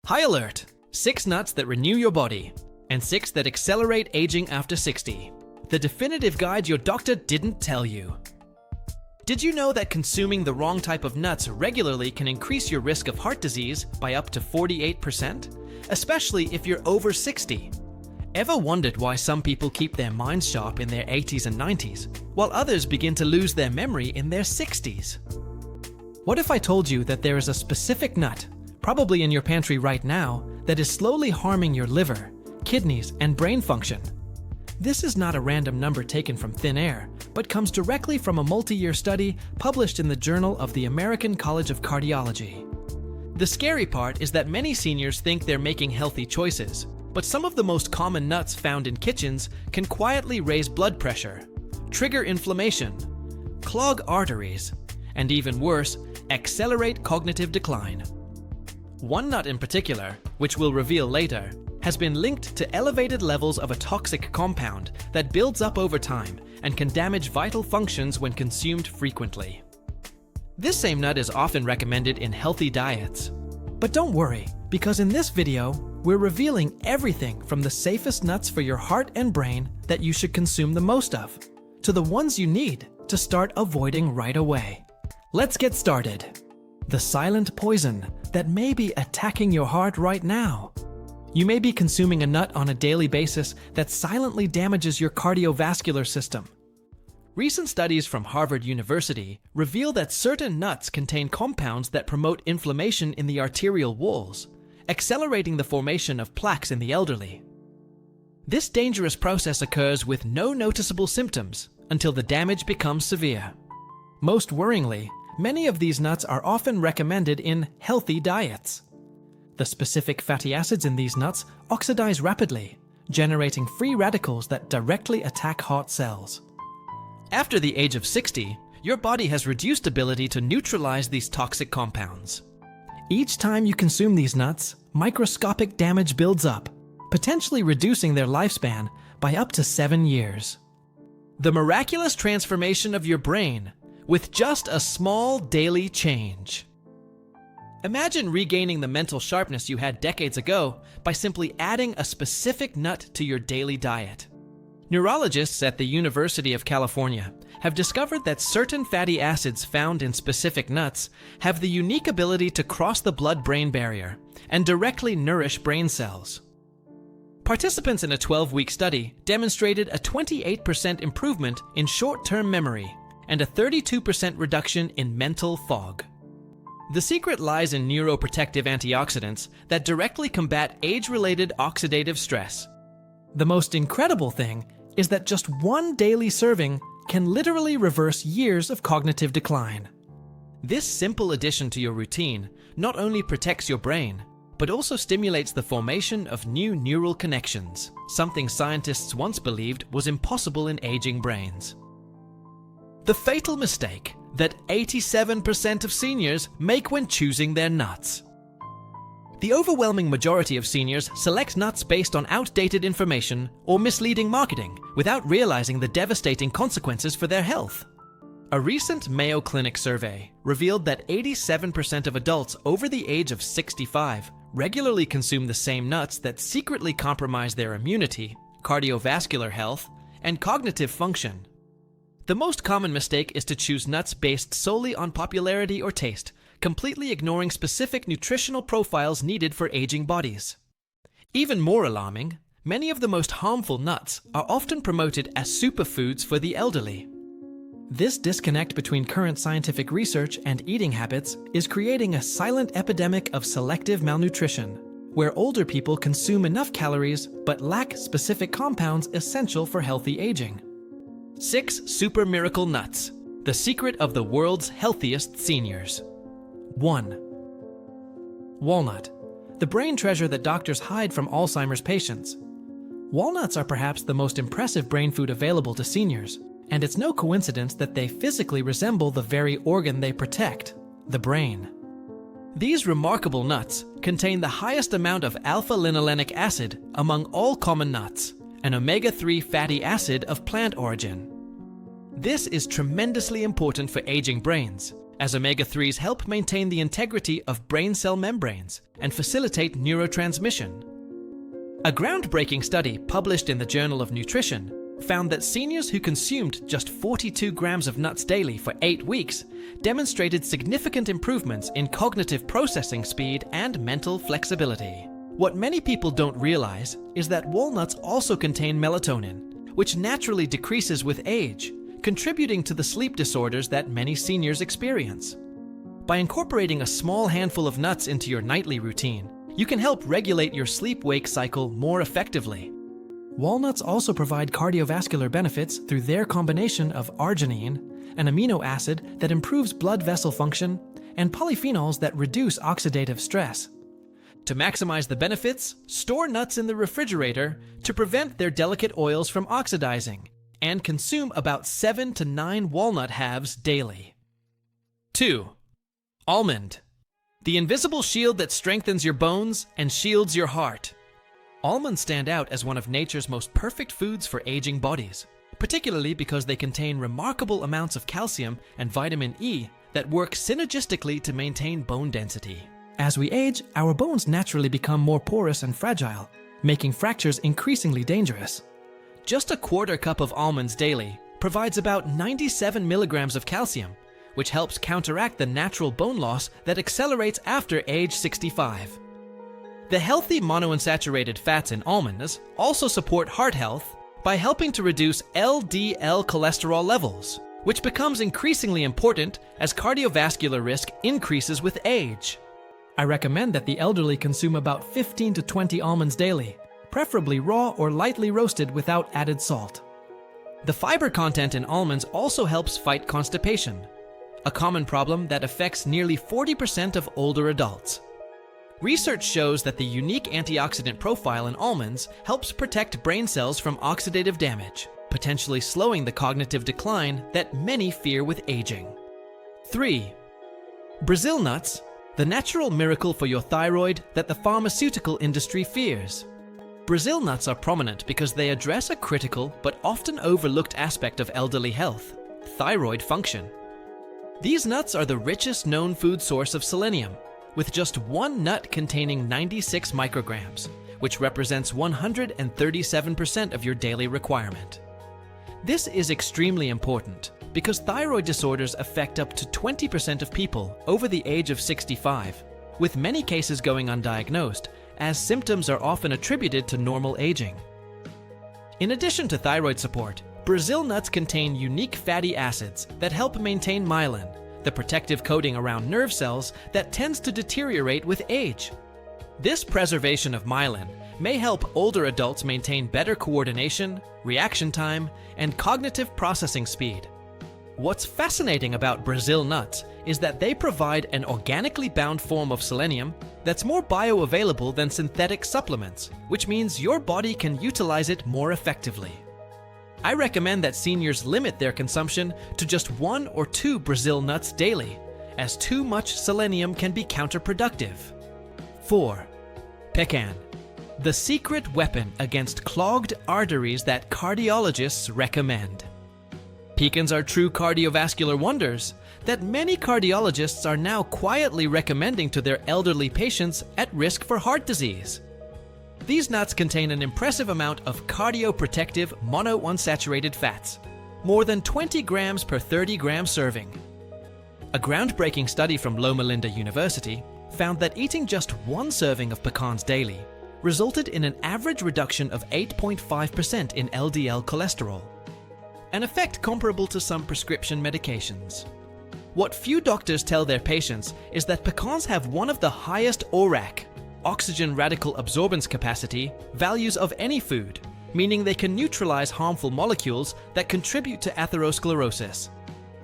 High alert! 6 nuts that renew your body, and 6 that accelerate aging after 60. The definitive guide your doctor didn't tell you. Did you know that consuming the wrong type of nuts regularly can increase your risk of heart disease by up to 48%? Especially if you're over 60. Ever wondered why some people keep their minds sharp in their 80s and 90s, while others begin to lose their memory in their 60s? What if I told you that there is a specific nut, probably in your pantry right now, that is slowly harming your liver, kidneys, and brain function? This is not a random number taken from thin air, but comes directly from a multi-year study published in the Journal of the American College of Cardiology. The scary part is that many seniors think they're making healthy choices, but some of the most common nuts found in kitchens can quietly raise blood pressure, trigger inflammation, clog arteries, and even worse, accelerate cognitive decline. One nut in particular, which we'll reveal later, has been linked to elevated levels of a toxic compound that builds up over time and can damage vital functions when consumed frequently. This same nut is often recommended in healthy diets. But don't worry, because in this video, we're revealing everything from the safest nuts for your heart and brain that you should consume the most of, to the ones you need to start avoiding right away. Let's get started. The silent poison that may be attacking your heart right now. You may be consuming a nut on a daily basis that silently damages your cardiovascular system. Recent studies from Harvard University reveal that certain nuts contain compounds that promote inflammation in the arterial walls, accelerating the formation of plaques in the elderly. This dangerous process occurs with no noticeable symptoms until the damage becomes severe. Most worryingly, many of these nuts are often recommended in healthy diets. The specific fatty acids in these nuts oxidize rapidly, generating free radicals that directly attack heart cells. After the age of 60, your body has reduced ability to neutralize these toxic compounds. Each time you consume these nuts, microscopic damage builds up, potentially reducing their lifespan by up to 7 years. The miraculous transformation of your brain with just a small daily change. Imagine regaining the mental sharpness you had decades ago by simply adding a specific nut to your daily diet. Neurologists at the University of California have discovered that certain fatty acids found in specific nuts have the unique ability to cross the blood-brain barrier and directly nourish brain cells. Participants in a 12-week study demonstrated a 28% improvement in short-term memory and a 32% reduction in mental fog. The secret lies in neuroprotective antioxidants that directly combat age-related oxidative stress. The most incredible thing is that just one daily serving can literally reverse years of cognitive decline. This simple addition to your routine not only protects your brain, but also stimulates the formation of new neural connections, something scientists once believed was impossible in aging brains. The fatal mistake that 87% of seniors make when choosing their nuts. The overwhelming majority of seniors select nuts based on outdated information or misleading marketing without realizing the devastating consequences for their health. A recent Mayo Clinic survey revealed that 87% of adults over the age of 65 regularly consume the same nuts that secretly compromise their immunity, cardiovascular health, and cognitive function. The most common mistake is to choose nuts based solely on popularity or taste, completely ignoring specific nutritional profiles needed for aging bodies. Even more alarming, many of the most harmful nuts are often promoted as superfoods for the elderly. This disconnect between current scientific research and eating habits is creating a silent epidemic of selective malnutrition, where older people consume enough calories but lack specific compounds essential for healthy aging. 6 super miracle nuts, the secret of the world's healthiest seniors. 1. Walnut, the brain treasure that doctors hide from Alzheimer's patients. Walnuts are perhaps the most impressive brain food available to seniors, and it's no coincidence that they physically resemble the very organ they protect, the brain. These remarkable nuts contain the highest amount of alpha-linolenic acid among all common nuts, an omega-3 fatty acid of plant origin. This is tremendously important for aging brains, as omega-3s help maintain the integrity of brain cell membranes and facilitate neurotransmission. A groundbreaking study published in the Journal of Nutrition found that seniors who consumed just 42 grams of nuts daily for 8 weeks demonstrated significant improvements in cognitive processing speed and mental flexibility. What many people don't realize is that walnuts also contain melatonin, which naturally decreases with age, contributing to the sleep disorders that many seniors experience. By incorporating a small handful of nuts into your nightly routine, you can help regulate your sleep-wake cycle more effectively. Walnuts also provide cardiovascular benefits through their combination of arginine, an amino acid that improves blood vessel function, and polyphenols that reduce oxidative stress. To maximize the benefits, store nuts in the refrigerator to prevent their delicate oils from oxidizing, and consume about 7 to 9 walnut halves daily. 2. Almond. The invisible shield that strengthens your bones and shields your heart. Almonds stand out as one of nature's most perfect foods for aging bodies, particularly because they contain remarkable amounts of calcium and vitamin E that work synergistically to maintain bone density. As we age, our bones naturally become more porous and fragile, making fractures increasingly dangerous. Just a quarter cup of almonds daily provides about 97 milligrams of calcium, which helps counteract the natural bone loss that accelerates after age 65. The healthy monounsaturated fats in almonds also support heart health by helping to reduce LDL cholesterol levels, which becomes increasingly important as cardiovascular risk increases with age. I recommend that the elderly consume about 15 to 20 almonds daily, preferably raw or lightly roasted without added salt. The fiber content in almonds also helps fight constipation, a common problem that affects nearly 40% of older adults. Research shows that the unique antioxidant profile in almonds helps protect brain cells from oxidative damage, potentially slowing the cognitive decline that many fear with aging. 3. Brazil nuts, the natural miracle for your thyroid that the pharmaceutical industry fears. Brazil nuts are prominent because they address a critical but often overlooked aspect of elderly health: thyroid function. These nuts are the richest known food source of selenium, with just one nut containing 96 micrograms, which represents 137% of your daily requirement. This is extremely important because thyroid disorders affect up to 20% of people over the age of 65, with many cases going undiagnosed, as symptoms are often attributed to normal aging. In addition to thyroid support, Brazil nuts contain unique fatty acids that help maintain myelin, the protective coating around nerve cells that tends to deteriorate with age. This preservation of myelin may help older adults maintain better coordination, reaction time, and cognitive processing speed. What's fascinating about Brazil nuts is that they provide an organically bound form of selenium that's more bioavailable than synthetic supplements, which means your body can utilize it more effectively. I recommend that seniors limit their consumption to just 1 or 2 Brazil nuts daily, as too much selenium can be counterproductive. 4. Pecan. The secret weapon against clogged arteries that cardiologists recommend. Pecans are true cardiovascular wonders that many cardiologists are now quietly recommending to their elderly patients at risk for heart disease. These nuts contain an impressive amount of cardioprotective monounsaturated fats, more than 20 grams per 30 gram serving. A groundbreaking study from Loma Linda University found that eating just 1 serving of pecans daily resulted in an average reduction of 8.5% in LDL cholesterol, an effect comparable to some prescription medications. What few doctors tell their patients is that pecans have one of the highest ORAC, oxygen radical absorbance capacity, values of any food, meaning they can neutralize harmful molecules that contribute to atherosclerosis.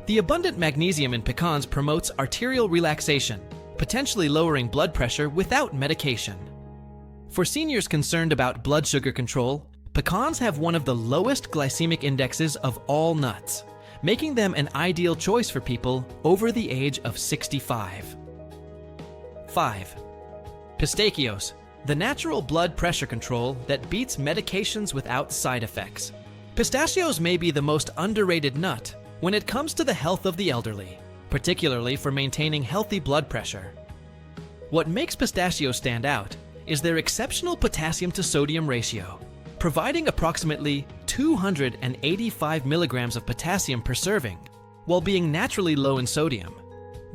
The abundant magnesium in pecans promotes arterial relaxation, potentially lowering blood pressure without medication. For seniors concerned about blood sugar control, pecans have one of the lowest glycemic indexes of all nuts, making them an ideal choice for people over the age of 65. 5. Pistachios, the natural blood pressure control that beats medications without side effects. Pistachios may be the most underrated nut when it comes to the health of the elderly, particularly for maintaining healthy blood pressure. What makes pistachios stand out is their exceptional potassium to sodium ratio, providing approximately 285 milligrams of potassium per serving, while being naturally low in sodium.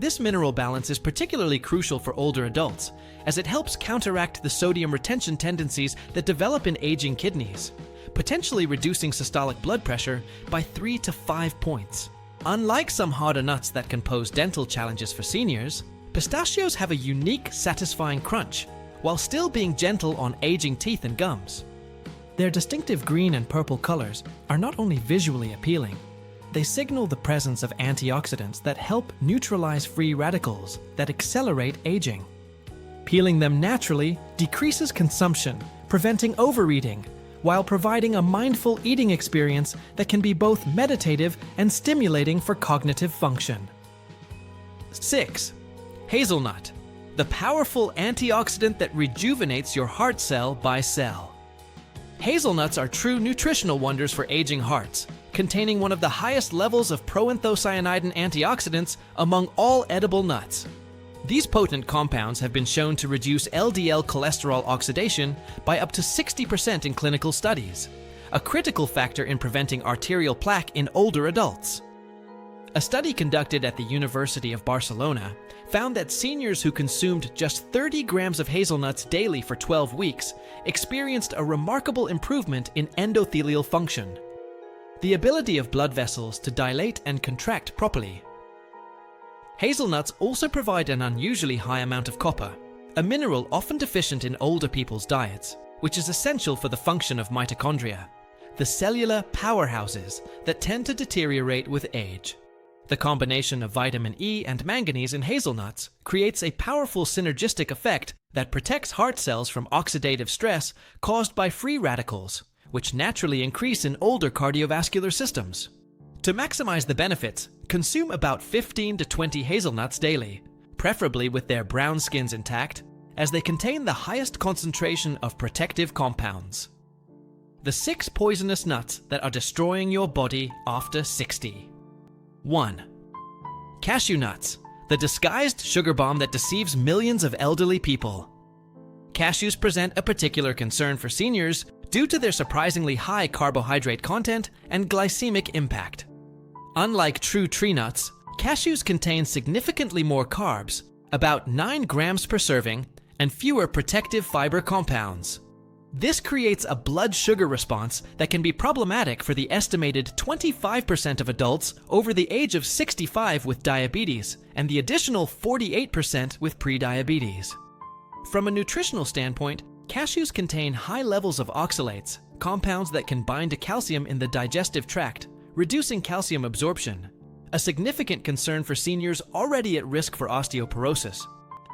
This mineral balance is particularly crucial for older adults, as it helps counteract the sodium retention tendencies that develop in aging kidneys, potentially reducing systolic blood pressure by 3 to 5 points. Unlike some harder nuts that can pose dental challenges for seniors, pistachios have a unique, satisfying crunch, while still being gentle on aging teeth and gums. Their distinctive green and purple colors are not only visually appealing, they signal the presence of antioxidants that help neutralize free radicals that accelerate aging. Peeling them naturally decreases consumption, preventing overeating, while providing a mindful eating experience that can be both meditative and stimulating for cognitive function. 6. Hazelnut, the powerful antioxidant that rejuvenates your heart cell by cell. Hazelnuts are true nutritional wonders for aging hearts, containing one of the highest levels of proanthocyanidin antioxidants among all edible nuts. These potent compounds have been shown to reduce LDL cholesterol oxidation by up to 60% in clinical studies, a critical factor in preventing arterial plaque in older adults. A study conducted at the University of Barcelona found that seniors who consumed just 30 grams of hazelnuts daily for 12 weeks experienced a remarkable improvement in endothelial function, the ability of blood vessels to dilate and contract properly. Hazelnuts also provide an unusually high amount of copper, a mineral often deficient in older people's diets, which is essential for the function of mitochondria, the cellular powerhouses that tend to deteriorate with age. The combination of vitamin E and manganese in hazelnuts creates a powerful synergistic effect that protects heart cells from oxidative stress caused by free radicals, which naturally increase in older cardiovascular systems. To maximize the benefits, consume about 15 to 20 hazelnuts daily, preferably with their brown skins intact, as they contain the highest concentration of protective compounds. The 6 poisonous nuts that are destroying your body after 60. 1. Cashew nuts, the disguised sugar bomb that deceives millions of elderly people. Cashews present a particular concern for seniors due to their surprisingly high carbohydrate content and glycemic impact. Unlike true tree nuts, cashews contain significantly more carbs, about 9 grams per serving, and fewer protective fiber compounds. This creates a blood sugar response that can be problematic for the estimated 25% of adults over the age of 65 with diabetes and the additional 48% with prediabetes. From a nutritional standpoint, cashews contain high levels of oxalates, compounds that can bind to calcium in the digestive tract, reducing calcium absorption, a significant concern for seniors already at risk for osteoporosis.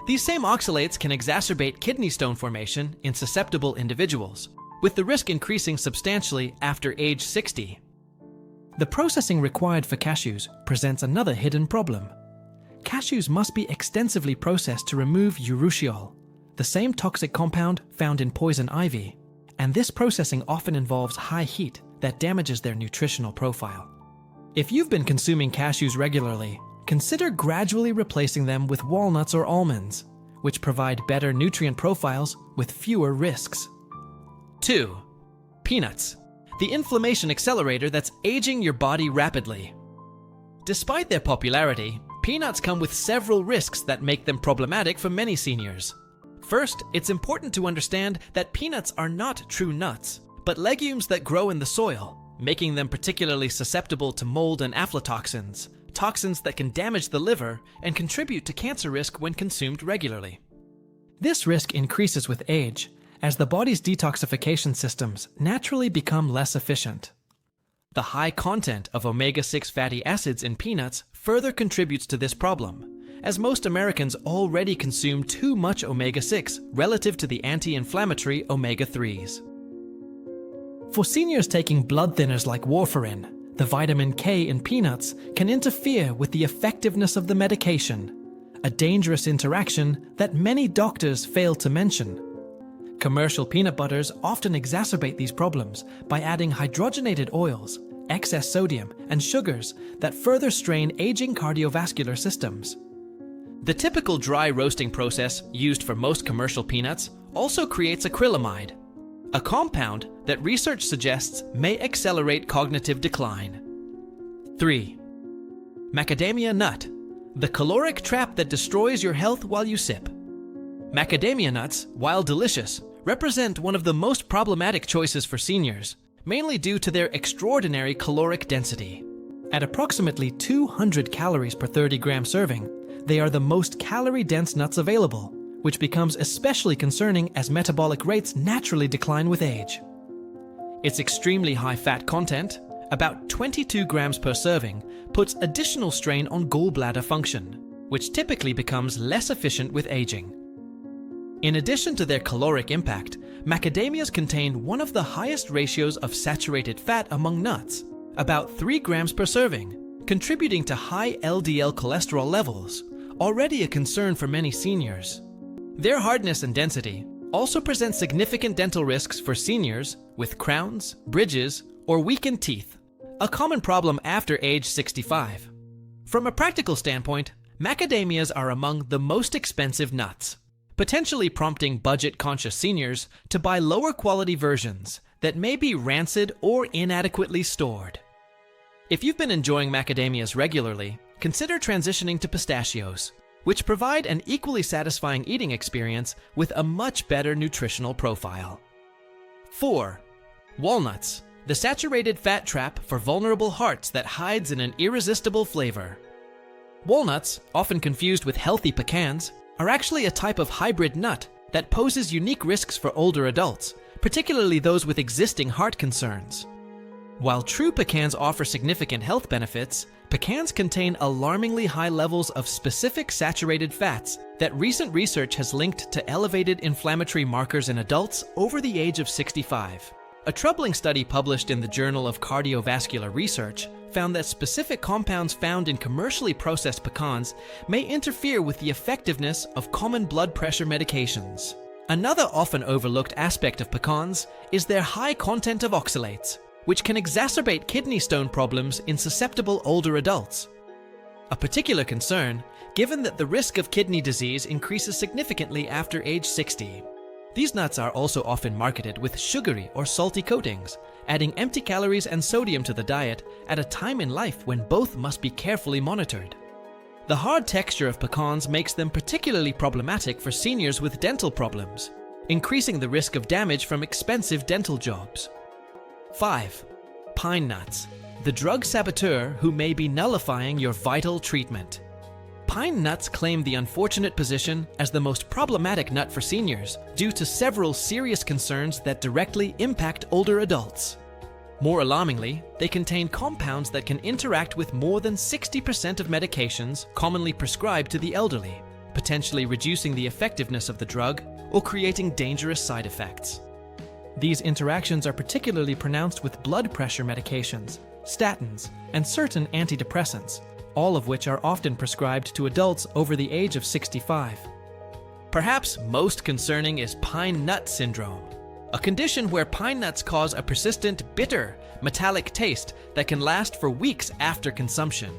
These same oxalates can exacerbate kidney stone formation in susceptible individuals, with the risk increasing substantially after age 60. The processing required for cashews presents another hidden problem. Cashews must be extensively processed to remove urushiol, the same toxic compound found in poison ivy, and this processing often involves high heat that damages their nutritional profile. If you've been consuming cashews regularly, consider gradually replacing them with walnuts or almonds, which provide better nutrient profiles with fewer risks. 2. Peanuts, the inflammation accelerator that's aging your body rapidly. Despite their popularity, peanuts come with several risks that make them problematic for many seniors. First, it's important to understand that peanuts are not true nuts, but legumes that grow in the soil, making them particularly susceptible to mold and aflatoxins, toxins that can damage the liver and contribute to cancer risk when consumed regularly. This risk increases with age, as the body's detoxification systems naturally become less efficient. The high content of omega-6 fatty acids in peanuts further contributes to this problem, as most Americans already consume too much omega-6 relative to the anti-inflammatory omega-3s. For seniors taking blood thinners like warfarin, the vitamin K in peanuts can interfere with the effectiveness of the medication, a dangerous interaction that many doctors fail to mention. Commercial peanut butters often exacerbate these problems by adding hydrogenated oils, excess sodium, and sugars that further strain aging cardiovascular systems. The typical dry roasting process used for most commercial peanuts also creates acrylamide, a compound that research suggests may accelerate cognitive decline. 3. Macadamia nut, the caloric trap that destroys your health while you sip. Macadamia nuts, while delicious, represent one of the most problematic choices for seniors, mainly due to their extraordinary caloric density. At approximately 200 calories per 30-gram serving, they are the most calorie-dense nuts available, which becomes especially concerning as metabolic rates naturally decline with age. Its extremely high fat content, about 22 grams per serving, puts additional strain on gallbladder function, which typically becomes less efficient with aging. In addition to their caloric impact, macadamias contain one of the highest ratios of saturated fat among nuts, about 3 grams per serving, contributing to high LDL cholesterol levels, already a concern for many seniors. Their hardness and density also present significant dental risks for seniors with crowns, bridges, or weakened teeth, a common problem after age 65. From a practical standpoint, macadamias are among the most expensive nuts, potentially prompting budget-conscious seniors to buy lower-quality versions that may be rancid or inadequately stored. If you've been enjoying macadamias regularly, consider transitioning to pistachios, which provide an equally satisfying eating experience with a much better nutritional profile. 4. Walnuts, the saturated fat trap for vulnerable hearts that hides in an irresistible flavor. Walnuts, often confused with healthy pecans, are actually a type of hybrid nut that poses unique risks for older adults, particularly those with existing heart concerns. While true pecans offer significant health benefits, pecans contain alarmingly high levels of specific saturated fats that recent research has linked to elevated inflammatory markers in adults over the age of 65. A troubling study published in the Journal of Cardiovascular Research found that specific compounds found in commercially processed pecans may interfere with the effectiveness of common blood pressure medications. Another often overlooked aspect of pecans is their high content of oxalates, which can exacerbate kidney stone problems in susceptible older adults. A particular concern, given that the risk of kidney disease increases significantly after age 60. These nuts are also often marketed with sugary or salty coatings, adding empty calories and sodium to the diet at a time in life when both must be carefully monitored. The hard texture of pecans makes them particularly problematic for seniors with dental problems, increasing the risk of damage from expensive dental jobs. 5. Pine nuts, the drug saboteur who may be nullifying your vital treatment. Pine nuts claim the unfortunate position as the most problematic nut for seniors due to several serious concerns that directly impact older adults. More alarmingly, they contain compounds that can interact with more than 60% of medications commonly prescribed to the elderly, potentially reducing the effectiveness of the drug or creating dangerous side effects. These interactions are particularly pronounced with blood pressure medications, statins, and certain antidepressants, all of which are often prescribed to adults over the age of 65. Perhaps most concerning is pine nut syndrome, a condition where pine nuts cause a persistent, bitter, metallic taste that can last for weeks after consumption.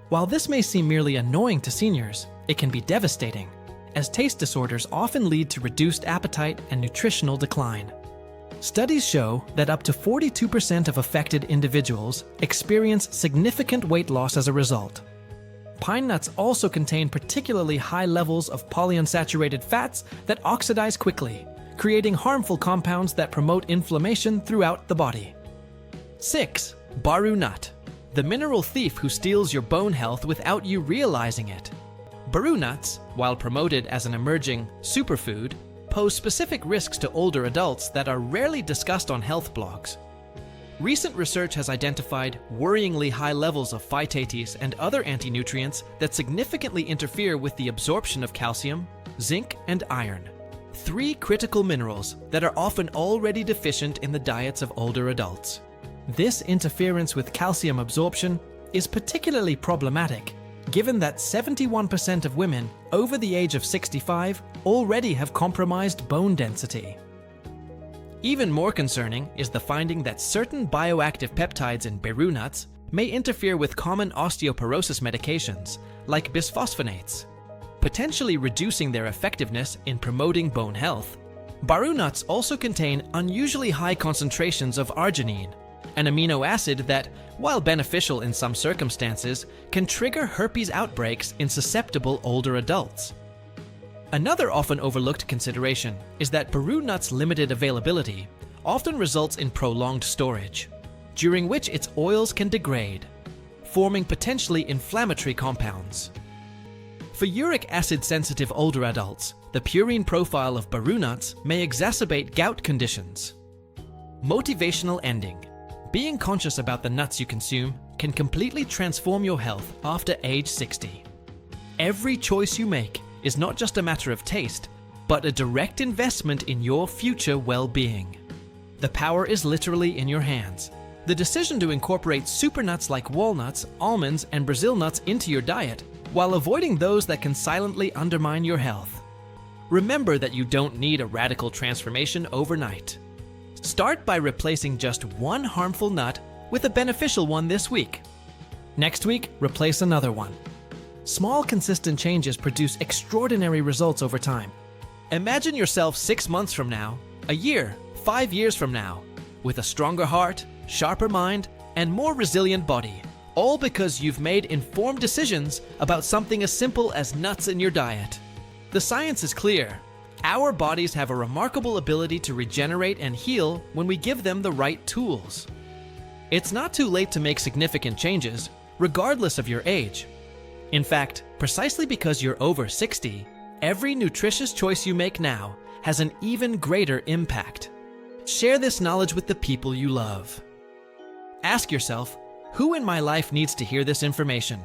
While this may seem merely annoying to seniors, it can be devastating, as taste disorders often lead to reduced appetite and nutritional decline. Studies show that up to 42% of affected individuals experience significant weight loss as a result. Pine nuts also contain particularly high levels of polyunsaturated fats that oxidize quickly, creating harmful compounds that promote inflammation throughout the body. 6. Baru nut, the mineral thief who steals your bone health without you realizing it. Baru nuts, while promoted as an emerging superfood, pose specific risks to older adults that are rarely discussed on health blogs. Recent research has identified worryingly high levels of phytates and other anti-nutrients that significantly interfere with the absorption of calcium, zinc, and iron, 3 critical minerals that are often already deficient in the diets of older adults. This interference with calcium absorption is particularly problematic, given that 71% of women over the age of 65 already have compromised bone density. Even more concerning is the finding that certain bioactive peptides in Beru nuts may interfere with common osteoporosis medications, like bisphosphonates, potentially reducing their effectiveness in promoting bone health. Baru nuts also contain unusually high concentrations of arginine, an amino acid that, while beneficial in some circumstances, can trigger herpes outbreaks in susceptible older adults. Another often overlooked consideration is that Baru nuts' limited availability often results in prolonged storage, during which its oils can degrade, forming potentially inflammatory compounds. For uric acid-sensitive older adults, the purine profile of Baru nuts may exacerbate gout conditions. Motivational ending. Being conscious about the nuts you consume can completely transform your health after age 60. Every choice you make is not just a matter of taste, but a direct investment in your future well-being. The power is literally in your hands. The decision to incorporate super nuts like walnuts, almonds, and Brazil nuts into your diet, while avoiding those that can silently undermine your health. Remember that you don't need a radical transformation overnight. Start by replacing just one harmful nut with a beneficial one this week. Next week, replace another one. Small, consistent changes produce extraordinary results over time. Imagine yourself 6 months from now, a year, 5 years from now, with a stronger heart, sharper mind, and more resilient body, all because you've made informed decisions about something as simple as nuts in your diet. The science is clear. Our bodies have a remarkable ability to regenerate and heal when we give them the right tools. It's not too late to make significant changes, regardless of your age. In fact, precisely because you're over 60, every nutritious choice you make now has an even greater impact. Share this knowledge with the people you love. Ask yourself, who in my life needs to hear this information?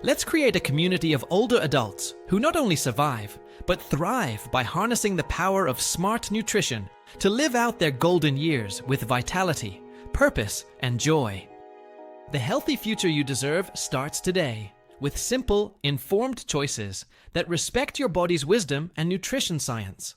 Let's create a community of older adults who not only survive, but thrive by harnessing the power of smart nutrition to live out their golden years with vitality, purpose, and joy. The healthy future you deserve starts today with simple, informed choices that respect your body's wisdom and nutrition science.